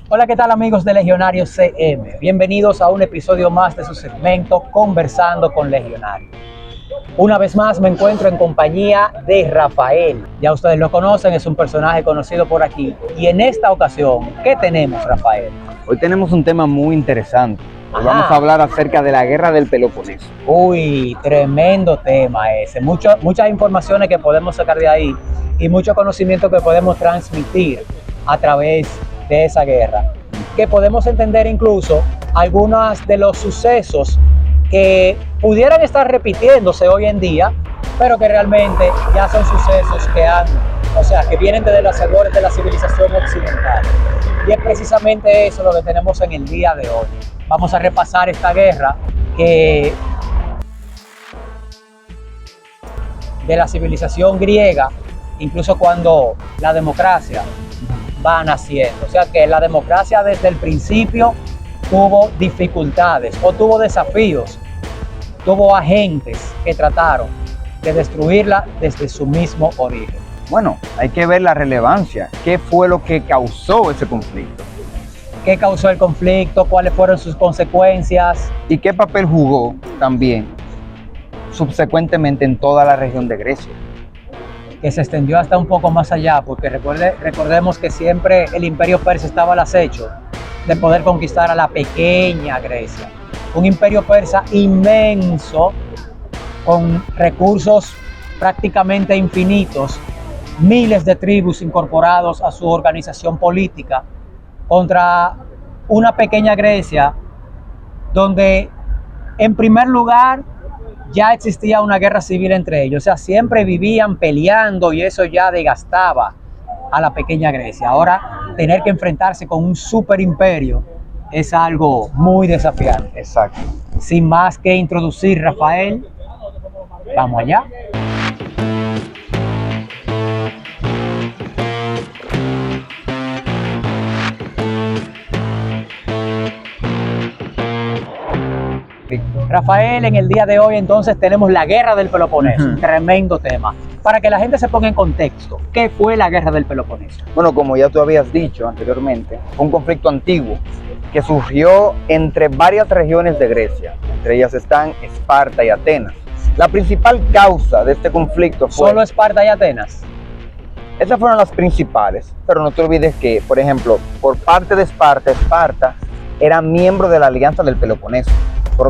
Hola, ¿qué tal amigos de Legionario CM? Bienvenidos a un episodio más de su segmento Conversando con Legionario. Una vez más me encuentro en compañía de Rafael. Ya ustedes lo conocen, es un personaje conocido por aquí. Y en esta ocasión, ¿qué tenemos, Rafael? Hoy tenemos un tema muy interesante. Hoy Ajá. vamos a hablar acerca de la guerra del Peloponeso. Uy, tremendo tema ese. Muchas informaciones que podemos sacar de ahí y mucho conocimiento que podemos transmitir a través de esa guerra. Que podemos entender incluso algunos de los sucesos que pudieran estar repitiéndose hoy en día, pero que realmente ya son sucesos que vienen desde las albores de la civilización occidental. Y es precisamente eso lo que tenemos en el día de hoy. Vamos a repasar esta guerra de la civilización griega, incluso cuando la democracia va naciendo. O sea que la democracia desde el principio tuvo dificultades o tuvo desafíos, tuvo agentes que trataron de destruirla desde su mismo origen. Bueno, hay que ver la relevancia. ¿Qué fue lo que causó ese conflicto? ¿Qué causó el conflicto? ¿Cuáles fueron sus consecuencias? ¿Y qué papel jugó también subsecuentemente en toda la región de Grecia? Que se extendió hasta un poco más allá, porque recordemos que siempre el imperio persa estaba al acecho de poder conquistar a la pequeña Grecia. Un imperio persa inmenso, con recursos prácticamente infinitos, miles de tribus incorporados a su organización política, contra una pequeña Grecia donde en primer lugar ya existía una guerra civil entre ellos. O sea, siempre vivían peleando y eso ya desgastaba a la pequeña Grecia. Ahora, tener que enfrentarse con un superimperio es algo muy desafiante. Exacto. Sin más que introducir, Rafael, vamos allá. Rafael, en el día de hoy entonces tenemos la guerra del Peloponeso, un tremendo tema. Para que la gente se ponga en contexto, ¿qué fue la guerra del Peloponeso? Bueno, como ya tú habías dicho anteriormente, fue un conflicto antiguo que surgió entre varias regiones de Grecia. Entre ellas están Esparta y Atenas. La principal causa de este conflicto fue... ¿Solo Esparta y Atenas? Esas fueron las principales, pero no te olvides que, por ejemplo, por parte de Esparta, Esparta era miembro de la Alianza del Peloponeso. Por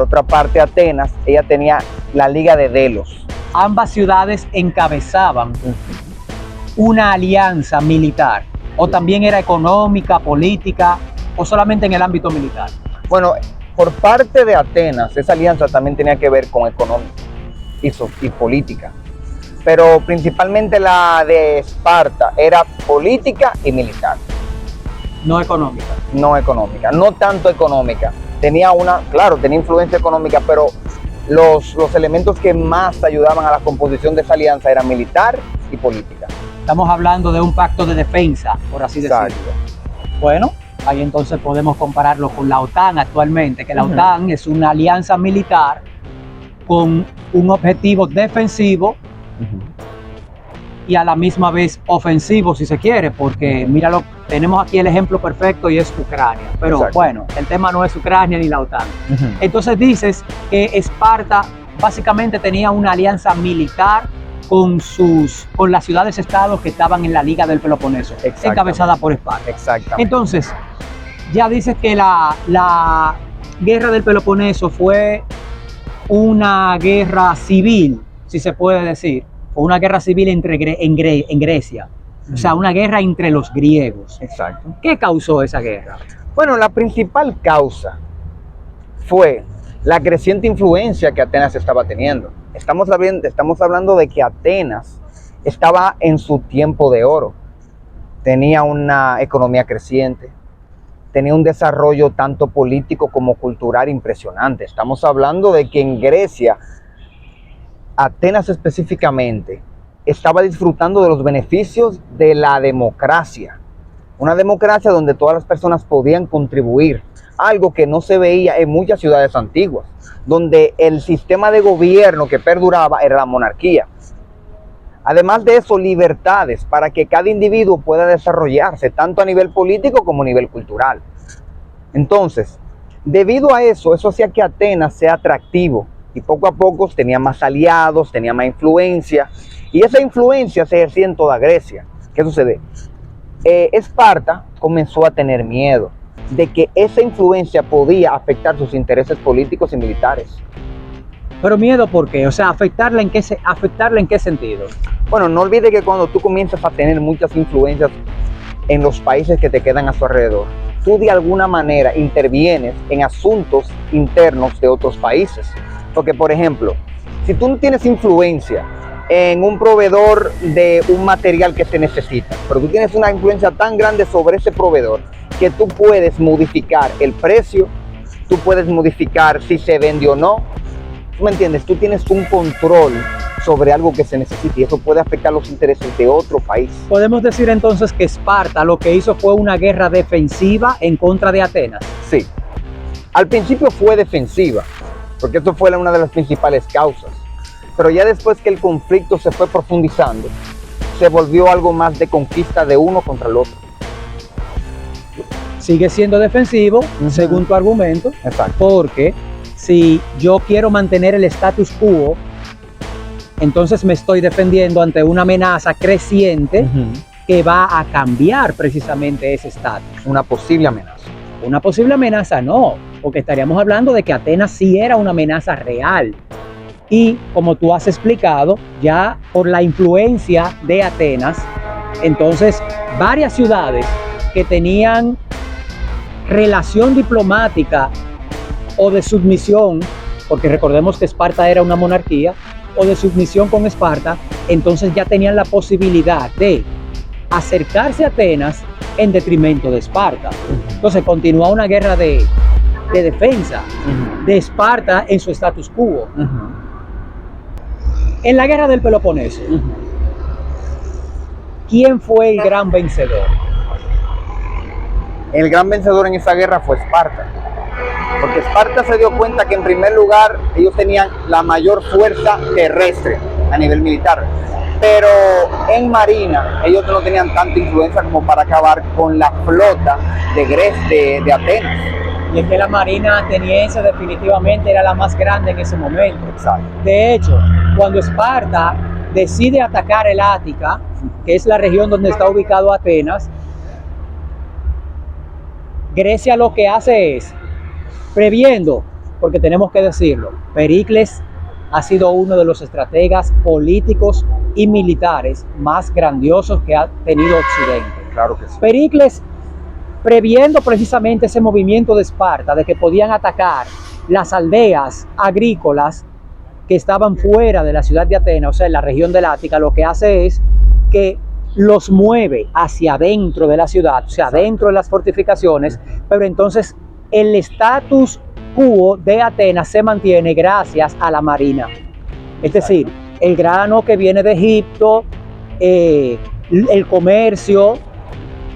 otra parte, Atenas, ella tenía la Liga de Delos. Ambas ciudades encabezaban una alianza militar, o también era económica, política, o solamente en el ámbito militar. Bueno, por parte de Atenas, esa alianza también tenía que ver con económica y política. Pero principalmente la de Esparta era política y militar. No económica. No económica, no tanto económica. Tenía influencia económica, pero los elementos que más ayudaban a la composición de esa alianza eran militar y política. Estamos hablando de un pacto de defensa, por así decirlo. Bueno, ahí entonces podemos compararlo con la OTAN actualmente, que la OTAN es una alianza militar con un objetivo defensivo y a la misma vez ofensivo, si se quiere, porque míralo, tenemos aquí el ejemplo perfecto y es Ucrania. Pero exacto. Bueno, el tema no es Ucrania ni la OTAN. Entonces dices que Esparta básicamente tenía una alianza militar con las ciudades-estados que estaban en la Liga del Peloponeso, encabezada por Esparta. Exactamente. Entonces, ya dices que la guerra del Peloponeso fue una guerra civil, si se puede decir, o una guerra civil en Grecia. O sea, una guerra entre los griegos. Exacto. ¿Qué causó esa guerra? Bueno, la principal causa fue la creciente influencia que Atenas estaba teniendo. Estamos hablando de que Atenas estaba en su tiempo de oro. Tenía una economía creciente, tenía un desarrollo tanto político como cultural impresionante. Estamos hablando de que en Grecia, Atenas específicamente, estaba disfrutando de los beneficios de la democracia. Una democracia donde todas las personas podían contribuir, algo que no se veía en muchas ciudades antiguas, donde el sistema de gobierno que perduraba era la monarquía. Además de eso, libertades para que cada individuo pueda desarrollarse, tanto a nivel político como a nivel cultural. Entonces, debido a eso hacía que Atenas sea atractivo y poco a poco tenía más aliados, tenía más influencia, y esa influencia se ejercía en toda Grecia. ¿Qué sucede? Esparta comenzó a tener miedo de que esa influencia podía afectar sus intereses políticos y militares. Pero miedo, ¿por qué? O sea, afectarla en qué sentido. Bueno, no olvides que cuando tú comienzas a tener muchas influencias en los países que te quedan a su alrededor, tú de alguna manera intervienes en asuntos internos de otros países. Porque, por ejemplo, si tú no tienes influencia en un proveedor de un material que se necesita, pero tú tienes una influencia tan grande sobre ese proveedor que tú puedes modificar el precio, tú puedes modificar si se vende o no. ¿Tú me entiendes? Tú tienes un control sobre algo que se necesita y eso puede afectar los intereses de otro país. Podemos decir entonces que Esparta lo que hizo fue una guerra defensiva en contra de Atenas. Sí. Al principio fue defensiva, porque eso fue una de las principales causas. Pero ya después que el conflicto se fue profundizando, se volvió algo más de conquista de uno contra el otro. Sigue siendo defensivo, según tu argumento. Exacto. Porque si yo quiero mantener el status quo, entonces me estoy defendiendo ante una amenaza creciente que va a cambiar precisamente ese estatus. Una posible amenaza. Una posible amenaza no, porque estaríamos hablando de que Atenas sí era una amenaza real. Y como tú has explicado, ya por la influencia de Atenas, entonces varias ciudades que tenían relación diplomática o de submisión, porque recordemos que Esparta era una monarquía, o de submisión con Esparta, entonces ya tenían la posibilidad de acercarse a Atenas en detrimento de Esparta. Entonces continúa una guerra de defensa de Esparta en su status quo. En la guerra del Peloponeso, ¿quién fue el gran vencedor? El gran vencedor en esa guerra fue Esparta. Porque Esparta se dio cuenta que en primer lugar ellos tenían la mayor fuerza terrestre a nivel militar. Pero en marina ellos no tenían tanta influencia como para acabar con la flota de Atenas. Y es que la marina ateniense definitivamente era la más grande en ese momento. Exacto. De hecho, cuando Esparta decide atacar el Ática, que es la región donde está ubicado Atenas, Grecia lo que hace es, previendo, porque tenemos que decirlo, Pericles ha sido uno de los estrategas políticos y militares más grandiosos que ha tenido Occidente. Claro que sí. Pericles, previendo precisamente ese movimiento de Esparta, de que podían atacar las aldeas agrícolas que estaban fuera de la ciudad de Atenas, o sea, en la región del Ática, lo que hace es que los mueve hacia adentro de la ciudad, o sea, dentro de las fortificaciones, pero entonces el status quo de Atenas se mantiene gracias a la marina. Es decir, el grano que viene de Egipto, el comercio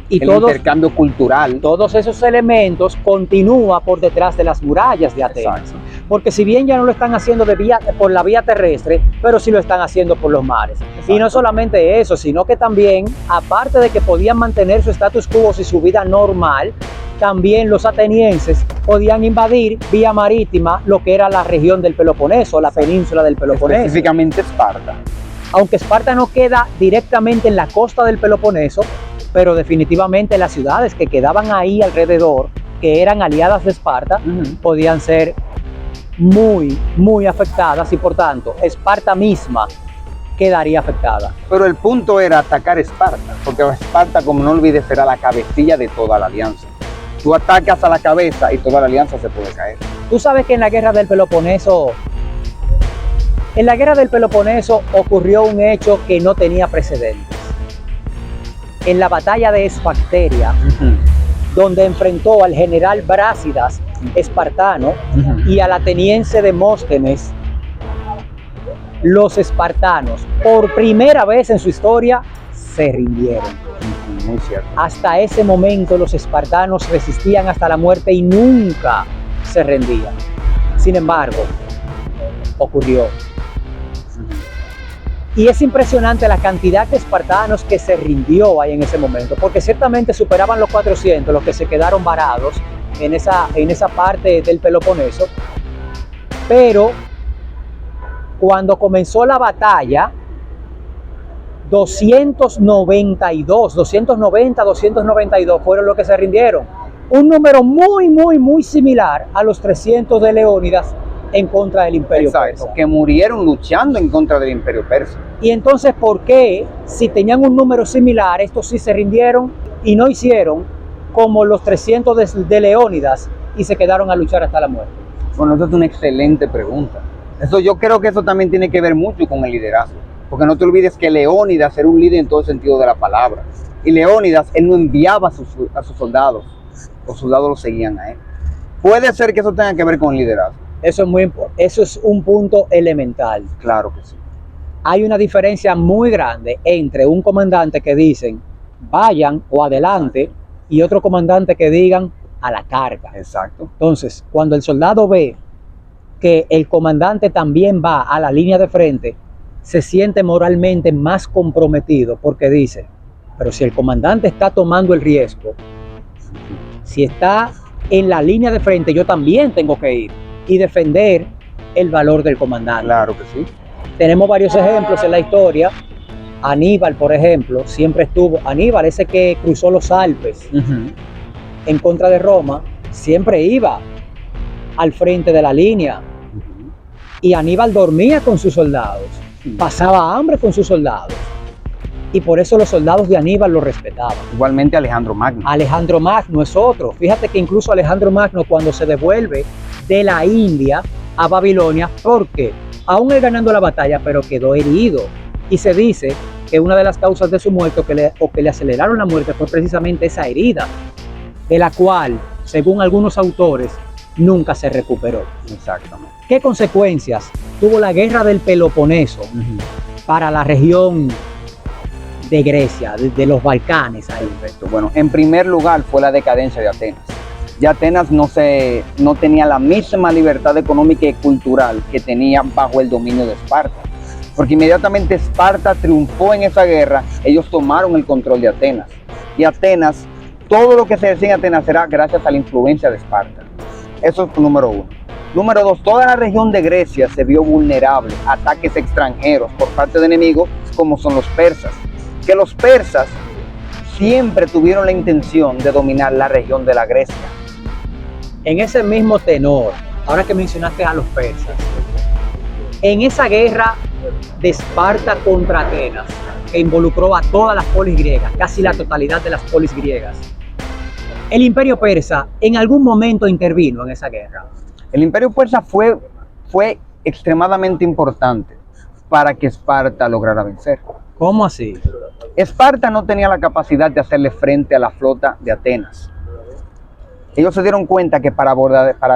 y el intercambio cultural. Todos esos elementos continúan por detrás de las murallas de Atenas. Exacto. Porque si bien ya no lo están haciendo por la vía terrestre, pero sí lo están haciendo por los mares. Exacto. Y no solamente eso, sino que también, aparte de que podían mantener su status quo y su vida normal, también los atenienses podían invadir vía marítima lo que era la región del Peloponeso, la península del Peloponeso. Específicamente Esparta. Aunque Esparta no queda directamente en la costa del Peloponeso, pero definitivamente las ciudades que quedaban ahí alrededor, que eran aliadas de Esparta, podían ser muy afectadas y por tanto Esparta misma quedaría afectada. Pero el punto era atacar Esparta, porque Esparta, como no olvides, era la cabecilla de toda la alianza. Tú atacas a la cabeza y toda la alianza se puede caer. Tú sabes que en la guerra del Peloponeso ocurrió un hecho que no tenía precedentes. En la batalla de Esfacteria, donde enfrentó al general Brásidas, espartano, y al ateniense Demóstenes, los espartanos, por primera vez en su historia, se rindieron. Muy cierto. Hasta ese momento los espartanos resistían hasta la muerte y nunca se rendían. Sin embargo, ocurrió. Y es impresionante la cantidad de espartanos que se rindió ahí en ese momento, porque ciertamente superaban los 400 los que se quedaron varados en esa parte del Peloponeso. Pero cuando comenzó la batalla, 292 fueron los que se rindieron. Un número muy similar a los 300 de Leónidas en contra del Imperio Persa. Que murieron luchando en contra del Imperio Persa. Y entonces, ¿por qué, si tenían un número similar, estos sí se rindieron y no hicieron como los 300 de Leónidas y se quedaron a luchar hasta la muerte? Bueno, esa es una excelente pregunta. Yo creo que eso también tiene que ver mucho con el liderazgo. Porque no te olvides que Leónidas era un líder en todo el sentido de la palabra. Y Leónidas, él no enviaba a sus soldados. Los soldados lo seguían a él. Puede ser que eso tenga que ver con el liderazgo. Eso es un punto elemental. Claro que sí. Hay una diferencia muy grande entre un comandante que dicen vayan o adelante y otro comandante que digan a la carga. Exacto. Entonces, cuando el soldado ve que el comandante también va a la línea de frente, se siente moralmente más comprometido porque dice, pero si el comandante está tomando el riesgo, si está en la línea de frente, yo también tengo que ir y defender el valor del comandante. Claro que sí. Tenemos varios ejemplos en la historia. Aníbal, por ejemplo, siempre estuvo. Aníbal, ese que cruzó los Alpes en contra de Roma, siempre iba al frente de la línea. Y Aníbal dormía con sus soldados, pasaba hambre con sus soldados. Y por eso los soldados de Aníbal lo respetaban. Igualmente Alejandro Magno. Alejandro Magno es otro. Fíjate que incluso Alejandro Magno, cuando se devuelve de la India a Babilonia, porque aún él ganando la batalla, pero quedó herido. Y se dice que una de las causas de su muerte o que le aceleraron la muerte fue precisamente esa herida, de la cual, según algunos autores, nunca se recuperó. Exactamente. ¿Qué consecuencias tuvo la guerra del Peloponeso para la región de Grecia, de los Balcanes? Ahí? Perfecto. Bueno, en primer lugar fue la decadencia de Atenas. Ya Atenas no tenía la misma libertad económica y cultural que tenía bajo el dominio de Esparta. Porque inmediatamente Esparta triunfó en esa guerra, ellos tomaron el control de Atenas. Y Atenas, todo lo que se decía en Atenas era gracias a la influencia de Esparta. Eso es número uno. Número dos, toda la región de Grecia se vio vulnerable a ataques extranjeros por parte de enemigos como son los persas. Que los persas siempre tuvieron la intención de dominar la región de la Grecia. En ese mismo tenor, ahora que mencionaste a los persas, en esa guerra de Esparta contra Atenas, que involucró a todas las polis griegas, casi la totalidad de las polis griegas, el Imperio Persa en algún momento intervino en esa guerra. El Imperio Persa fue extremadamente importante para que Esparta lograra vencer. ¿Cómo así? Esparta no tenía la capacidad de hacerle frente a la flota de Atenas. Ellos se dieron cuenta que para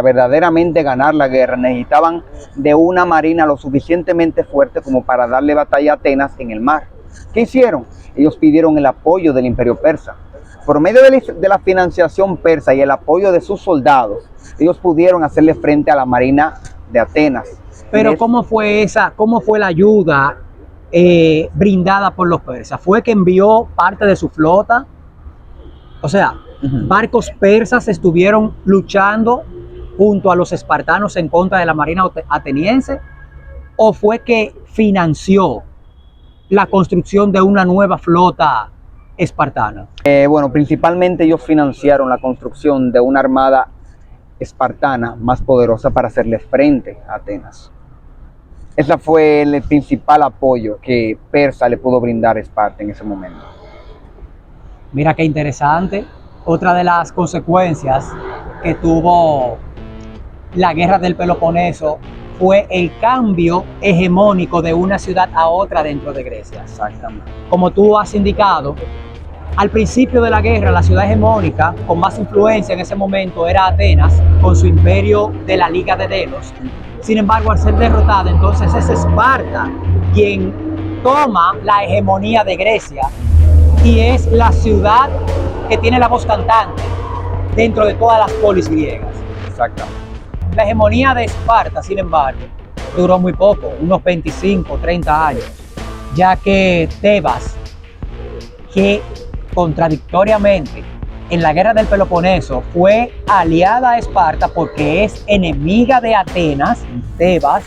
verdaderamente ganar la guerra necesitaban de una marina lo suficientemente fuerte como para darle batalla a Atenas en el mar. ¿Qué hicieron? Ellos pidieron el apoyo del Imperio Persa. Por medio de la financiación persa y el apoyo de sus soldados, ellos pudieron hacerle frente a la marina de Atenas. Pero ¿cómo fue la ayuda brindada por los persas? ¿Fue que envió parte de su flota? O sea, barcos persas estuvieron luchando junto a los espartanos en contra de la marina ateniense, ¿o fue que financió la construcción de una nueva flota espartana? Bueno, principalmente ellos financiaron la construcción de una armada espartana más poderosa para hacerle frente a Atenas. Ese fue el principal apoyo que Persa le pudo brindar a Esparta en ese momento. Mira qué interesante. Otra de las consecuencias que tuvo la guerra del Peloponeso fue el cambio hegemónico de una ciudad a otra dentro de Grecia. Exactamente. Como tú has indicado, al principio de la guerra, la ciudad hegemónica con más influencia en ese momento era Atenas, con su imperio de la Liga de Delos. Sin embargo, al ser derrotada, entonces es Esparta quien toma la hegemonía de Grecia y es la ciudad que tiene la voz cantante dentro de todas las polis griegas. Exactamente. La hegemonía de Esparta, sin embargo, duró muy poco, unos 25, 30 años. ya que Tebas, que contradictoriamente en la guerra del Peloponeso fue aliada a Esparta porque es enemiga de Atenas, Tebas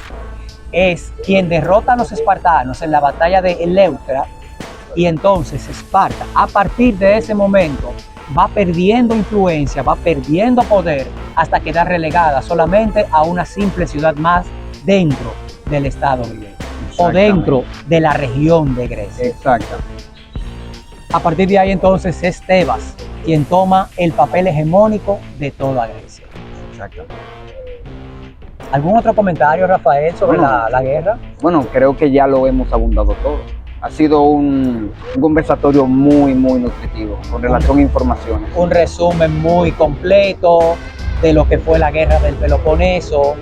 es quien derrota a los espartanos en la batalla de Eleutra, y entonces Esparta, a partir de ese momento, va perdiendo influencia, va perdiendo poder hasta quedar relegada solamente a una simple ciudad más dentro del estado griego o dentro de la región de Grecia. Exactamente. A partir de ahí entonces es Tebas quien toma el papel hegemónico de toda Grecia. Exactamente. ¿Algún otro comentario, Rafael, sobre Bueno, la guerra? Bueno, creo que ya lo hemos abundado todo. Ha sido un conversatorio muy, muy nutritivo con relación a informaciones. Un resumen muy completo de lo que fue la guerra del Peloponeso,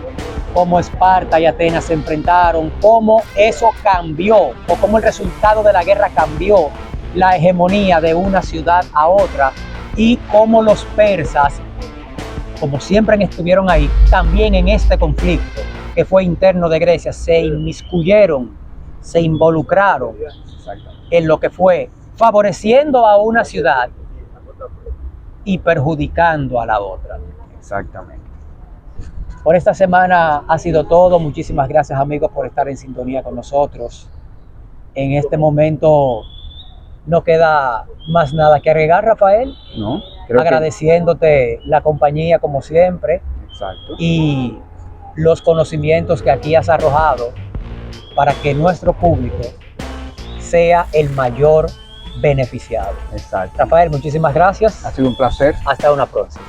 cómo Esparta y Atenas se enfrentaron, cómo eso cambió o cómo el resultado de la guerra cambió la hegemonía de una ciudad a otra, y cómo los persas, como siempre estuvieron ahí, también en este conflicto que fue interno de Grecia, se inmiscuyeron, se involucraron en lo que fue favoreciendo a una ciudad y perjudicando a la otra. Exactamente. Por esta semana ha sido todo. Muchísimas gracias, amigos, por estar en sintonía con nosotros. En este momento no queda más nada que agregar, Rafael. ¿No? Agradeciéndote la compañía como siempre. Exacto. Y los conocimientos que aquí has arrojado para que nuestro público sea el mayor beneficiado. Exacto. Rafael, muchísimas gracias. Ha sido un placer. Hasta una próxima.